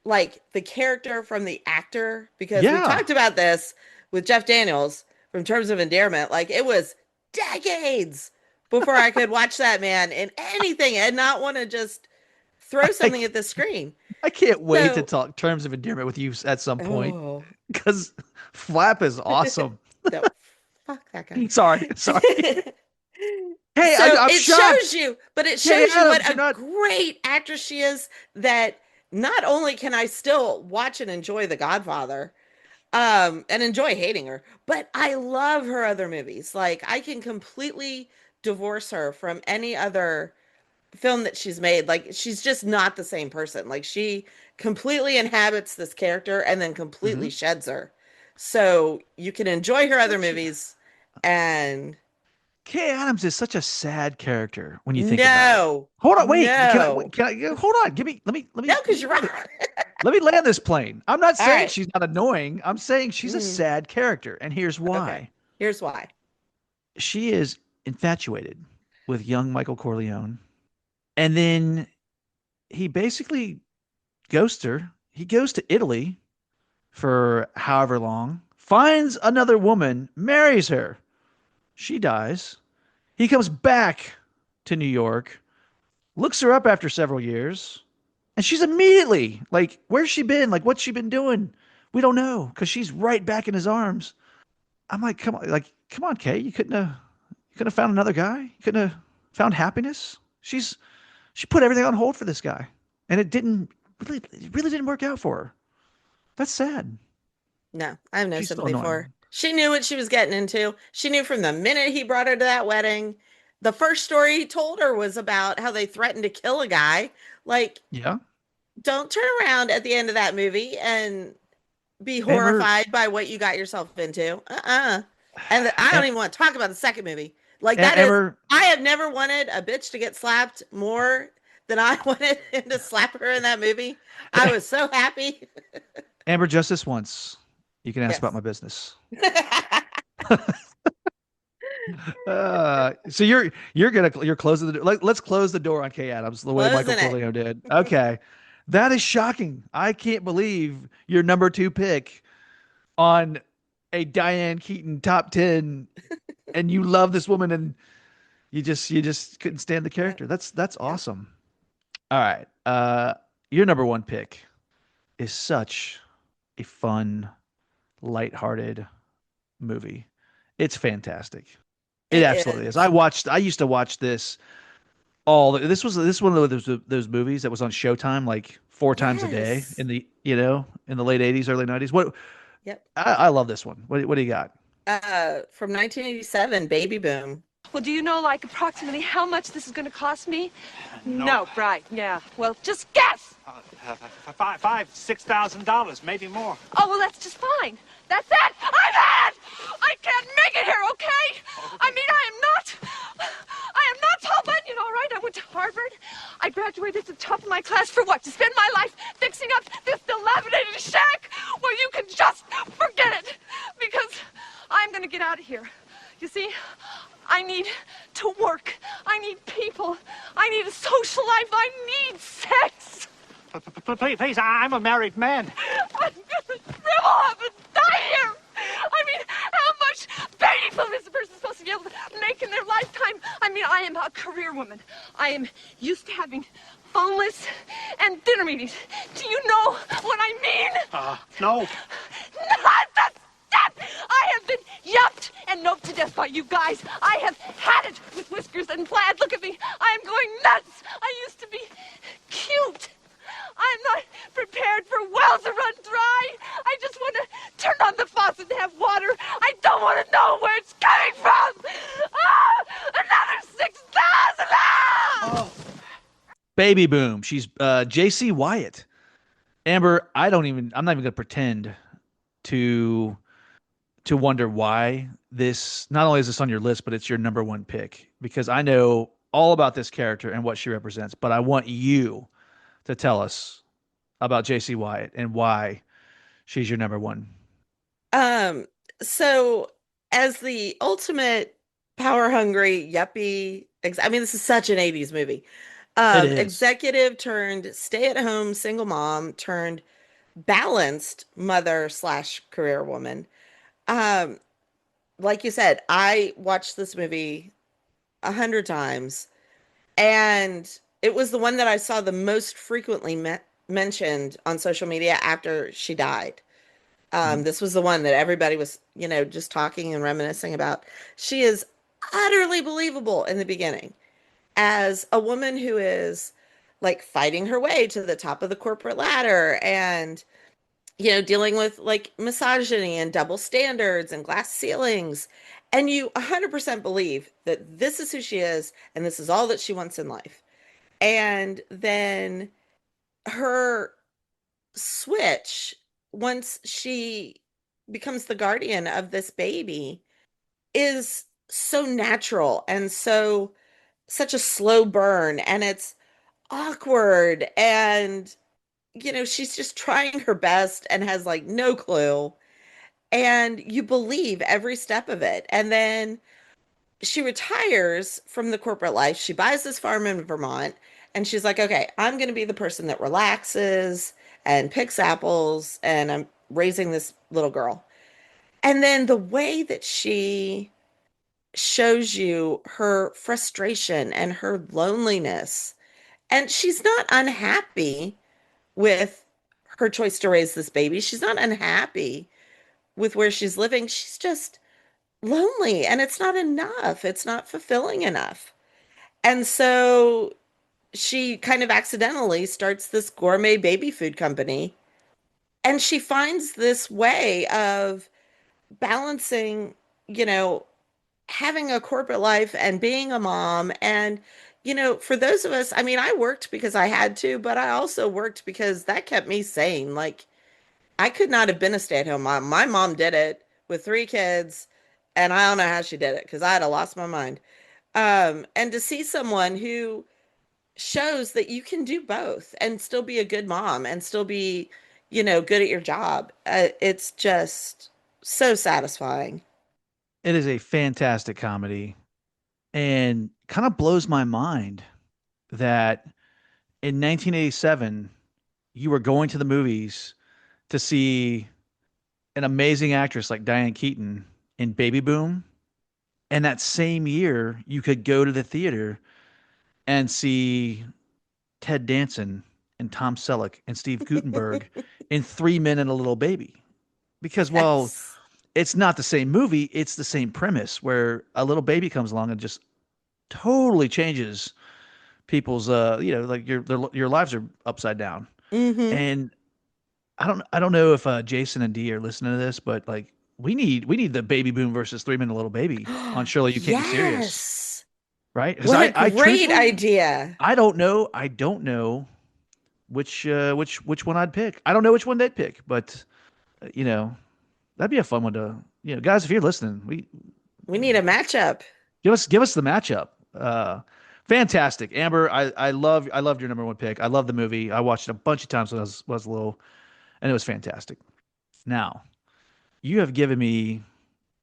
like the character from the actor, because we Yeah. talked about this with Jeff Daniels from Terms of Endearment. Like it was decades before I could watch that man in anything and not want to just throw something at the screen. I can't wait So- to talk terms of endearment with you at some point Oh. because Flap is awesome. No, fuck that guy. Sorry. Hey, So I'm it shocked. shows you, but it Hey, shows you Adams, what you're a not- great actress she is, that not only can I still watch and enjoy The Godfather, and enjoy hating her, but I love her other movies. Like I can completely divorce her from any other film that she's made. Like she's just not the same person. Like she completely inhabits this character and then completely sheds her. So you can enjoy her other movies and Kay Adams is such a sad character when you think about it. No. Hold on, wait. No. Hold on. Let me No, because you're right. let me land this plane. I'm not All saying right. she's not annoying. I'm saying she's a Mhm. sad character, and here's why. Okay. Here's why. She is infatuated with young Michael Corleone, and then he basically ghosts her. He goes to Italy for however long, finds another woman, marries her. She dies. He comes back to New York, looks her up after several years, and she's immediately like, where's she been? Like, what's she been doing? We don't know, because she's right back in his arms. I'm like, come on, Kay. You couldn't have found another guy? You couldn't have found happiness? She put everything on hold for this guy. And it really didn't work out for her. That's sad. No, I have no She's so sympathy for her. annoying. She knew what she was getting into. She knew from the minute he brought her to that wedding. The first story he told her was about how they threatened to kill a guy. Like, Yeah. don't turn around at the end of that movie and be Amber- horrified by what you got yourself into. And I don't even want to talk about the second movie. Like, that is, Amber- I have never wanted a bitch to get slapped more than I wanted him to slap her in that movie. I was so happy. Amber, just this once. You can ask Yes. about my business. So you're closing the door. Let's close the door on Kay Adams the way Michael Closing it. Corleone did. Okay. That is shocking. I can't believe your number 2 pick on a Diane Keaton top 10 and you love this woman and you just couldn't stand the character. That's awesome. All right. Your number 1 pick is such a fun, lighthearted movie. It's fantastic. It absolutely is. I used to watch this this was one of those movies that was on Showtime like 4 times a day Yes. in the late 80s, early 90s. Yep. I love this one. What do you got? From 1987, Baby Boom. Well, do you know, like, approximately how much this is going to cost me? No, right, yeah. Well, just guess! $5,000-$6,000, maybe more. Oh, well, that's just fine. That's it! I'm in! I can't make it here, okay? I mean, I am not Paul Bunyan, all right? I went to Harvard. I graduated at the top of my class for what? To spend my life fixing up this dilapidated shack? Well, you can just forget it, because I'm going to get out of here. You see, I need to work. I need people. I need a social life. I need sex. Please, I'm a married man. I'm gonna shrivel up and die here. I mean, how much baby food is a person supposed to be able to make in their lifetime? I mean, I am a career woman. I am used to having phone lists and dinner meetings. Do you know what I mean? No. Not that! I have been yupped and noped to death by you guys. I have had it with whiskers and plaid. Look at me. I am going nuts. I used to be cute. I'm not prepared for wells to run dry. I just want to turn on the faucet and have water. I don't want to know where it's coming from. Another 6,000! Baby Boom. She's J.C. Wyatt. Amber, I'm not even going to pretend to wonder why this, not only is this on your list, but it's your number 1 pick, because I know all about this character and what she represents, but I want you to tell us about J.C. Wyatt and why she's your number 1. So as the ultimate power hungry yuppie, I mean, this is such an 80s movie. It is. Executive turned stay at home single mom turned balanced mother / career woman. Like you said, I watched this movie 100 times, and it was the one that I saw the most frequently mentioned on social media after she died. This was the one that everybody was, just talking and reminiscing about. She is utterly believable in the beginning as a woman who is like fighting her way to the top of the corporate ladder and, dealing with like misogyny and double standards and glass ceilings. And you 100% believe that this is who she is and this is all that she wants in life. And then her switch, once she becomes the guardian of this baby, is so natural and such a slow burn, and it's awkward, and she's just trying her best and has like no clue, and you believe every step of it. And then she retires from the corporate life. She buys this farm in Vermont, and she's like, okay, I'm going to be the person that relaxes and picks apples, and I'm raising this little girl. And then the way that she shows you her frustration and her loneliness, and she's not unhappy with her choice to raise this baby. She's not unhappy with where she's living. She's just lonely, and it's not enough. It's not fulfilling enough. And so she kind of accidentally starts this gourmet baby food company. And she finds this way of balancing, you know, having a corporate life and being a mom. And, for those of us, I mean, I worked because I had to, but I also worked because that kept me sane. Like, I could not have been a stay-at-home mom. My mom did it with 3 kids, and I don't know how she did it because I'd have lost my mind. And to see someone who shows that you can do both and still be a good mom and still be, good at your job, it's just so satisfying. It is a fantastic comedy and kind of blows my mind that in 1987 you were going to the movies to see an amazing actress like Diane Keaton in Baby Boom, and that same year you could go to the theater and see Ted Danson and Tom Selleck and Steve Guttenberg in 3 Men and a Little Baby. Because while Yes. it's not the same movie, it's the same premise where a little baby comes along and just totally changes people's like your lives are upside down. Mm-hmm. And I don't know if Jason and Dee are listening to this, but like we need the Baby Boom versus 3 Men and a Little Baby on Surely You Can't Be Serious, Yes. right? Because What a I great truthfully idea. I don't know which one I'd pick. I don't know which one they'd pick, but you know that'd be a fun one to guys, if you're listening, We need a matchup. give us the matchup. Fantastic, Amber. I loved your number one pick. I love the movie. I watched it a bunch of times when I was little, and it was fantastic. Now you have given me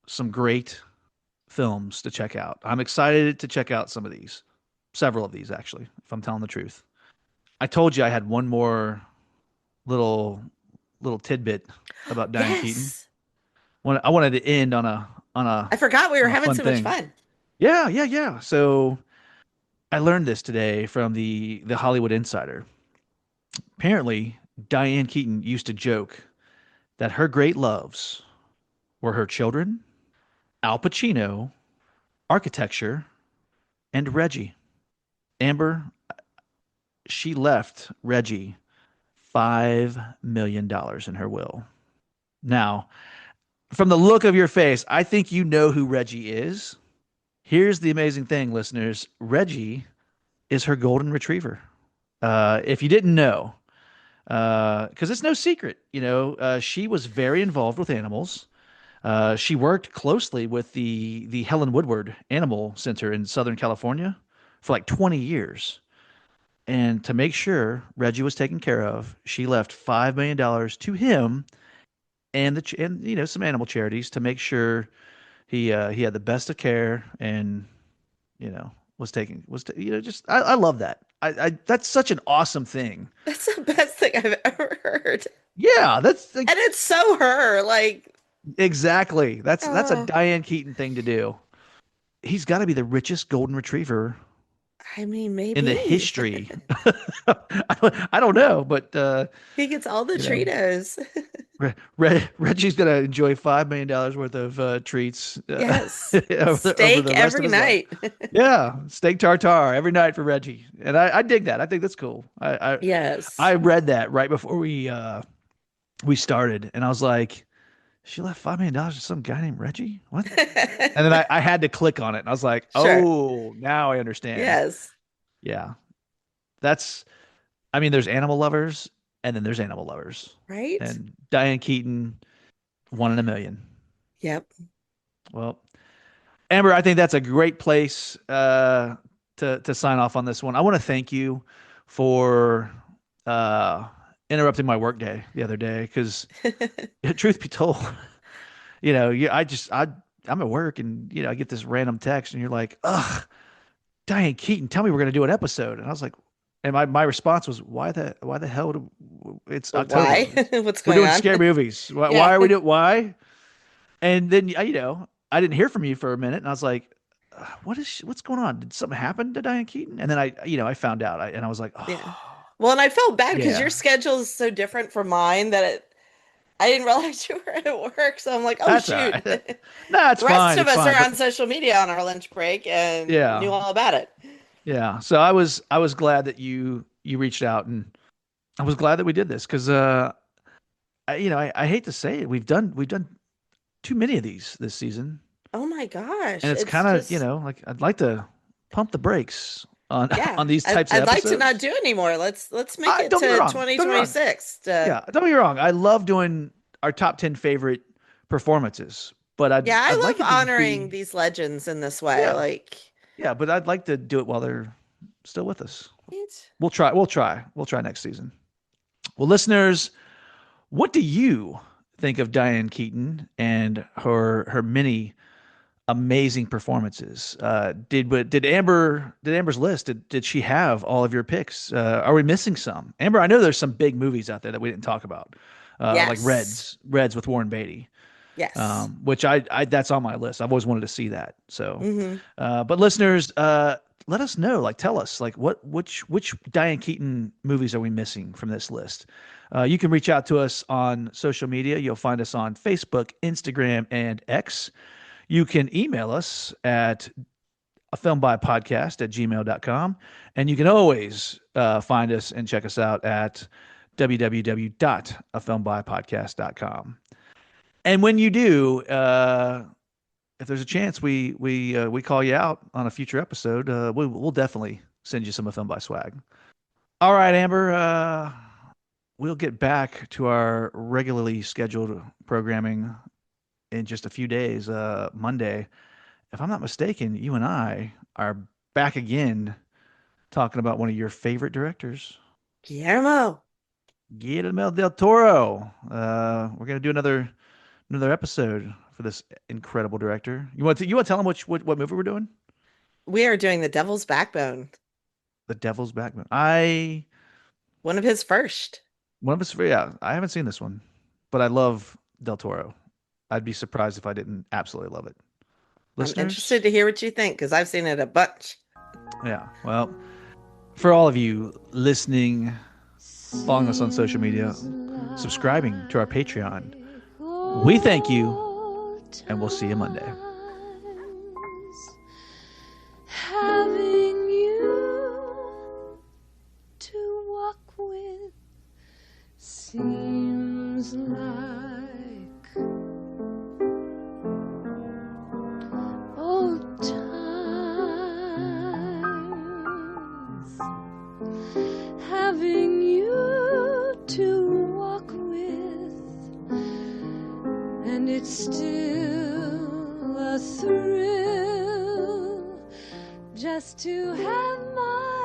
some great films to check out. I'm excited to check out some of these, several of these actually, if I'm telling the truth. I told you I had one more little little tidbit about Diane Keaton. Yes. I wanted to end on a I forgot we were on a having fun so much thing. fun. Yeah, yeah, yeah. So I learned this today from the Hollywood Insider. Apparently, Diane Keaton used to joke that her great loves were her children, Al Pacino, architecture, and Reggie. Amber, she left Reggie $5 million in her will. Now, from the look of your face, I think you know who Reggie is. Here's the amazing thing, listeners. Reggie is her golden retriever. If you didn't know, because it's no secret, she was very involved with animals. She worked closely with the Helen Woodward Animal Center in Southern California for like 20 years. And to make sure Reggie was taken care of, she left $5 million to him and some animal charities to make sure he had the best of care and was taking was ta- just I love that. I That's such an awesome thing. That's the best thing I've ever heard. Yeah, that's like, And it's so her. Like, exactly. That's a oh, Diane Keaton thing to do. He's got to be the richest golden retriever I mean, in the maybe. history. I don't know, but He gets all the you know, Cheetos. Reggie's gonna enjoy $5 million worth of treats Yes. over Steak the rest of every his life. night. Yeah, steak tartare every night for Reggie, and I dig that. I think that's cool. I Yes. read that right before we started, and I was like, she left $5 million to some guy named Reggie. What? And then I had to click on it, and I was like, Sure. oh, now I understand. Yes. Yeah, that's. I mean, there's animal lovers, and then there's animal lovers, Right? and Diane Keaton, one in a million. Yep. Well, Amber, I think that's a great place to sign off on this one. I want to thank you for interrupting my workday the other day because, truth be told, I'm at work and I get this random text and you're like, ugh, Diane Keaton, tell me we're going to do an episode, and I was like, and my response was, why the hell? It's October. Why? What's going We're doing on? scary movies. Why, Yeah. why are we doing? Why? And then I didn't hear from you for a minute, and I was like, what's going on? Did something happen to Diane Keaton? And then I found out, and I was like, oh, Yeah. Well, and I felt bad because Yeah. your schedule is so different from mine that I didn't realize you were at work. So I'm like, oh, That's all shoot. right. No, it's The rest fine. of It's us fine, are but- on social media on our lunch break and Yeah. knew all about it. Yeah. So I was glad that you reached out, and I was glad that we did this because I hate to say it, we've done too many of these this season, Oh my gosh. and it's kind of just- like I'd like to pump the brakes on yeah. on these types of I'd like episodes. to not do anymore. Let's make it don't to get me wrong. Don't get me wrong. 2026. Yeah, don't get me wrong. I love doing our top 10 favorite performances, but I I'd love like it to honoring be- these legends in this way. Yeah. Like, Yeah, but I'd like to do it while they're still with us. it's We'll try next season. Well, listeners, what do you think of Diane Keaton and her many amazing performances? Did Amber's list? Did she have all of your picks? Are we missing some? Amber, I know there's some big movies out there that we didn't talk about, like Yes. Reds with Warren Beatty. yes. Which I that's on my list. I've always wanted to see that. So, Mhm. but listeners, let us know. Like, tell us, like, which Diane Keaton movies are we missing from this list? You can reach out to us on social media. You'll find us on Facebook, Instagram, and X. You can email us at afilmbypodcast@gmail.com. And you can always find us and check us out at www.afilmbypodcast.com. And when you do, if there's a chance we call you out on a future episode, we'll definitely send you some of Film by swag. All right, Amber, we'll get back to our regularly scheduled programming in just a few days. Monday, if I'm not mistaken, you and I are back again talking about one of your favorite directors, Guillermo del Toro. We're gonna do another episode for this incredible director. You want to tell them what movie we're doing? We are doing The Devil's Backbone. The Devil's Backbone. One of his first. Yeah, I haven't seen this one, but I love Del Toro. I'd be surprised if I didn't absolutely love it. Listeners? I'm interested to hear what you think because I've seen it a bunch. Yeah, well, for all of you listening, following us on social media, subscribing to our Patreon, we thank you, and we'll see you Monday. Having you to walk with seems like old times. Having you to walk with, and it's still a thrill just to have my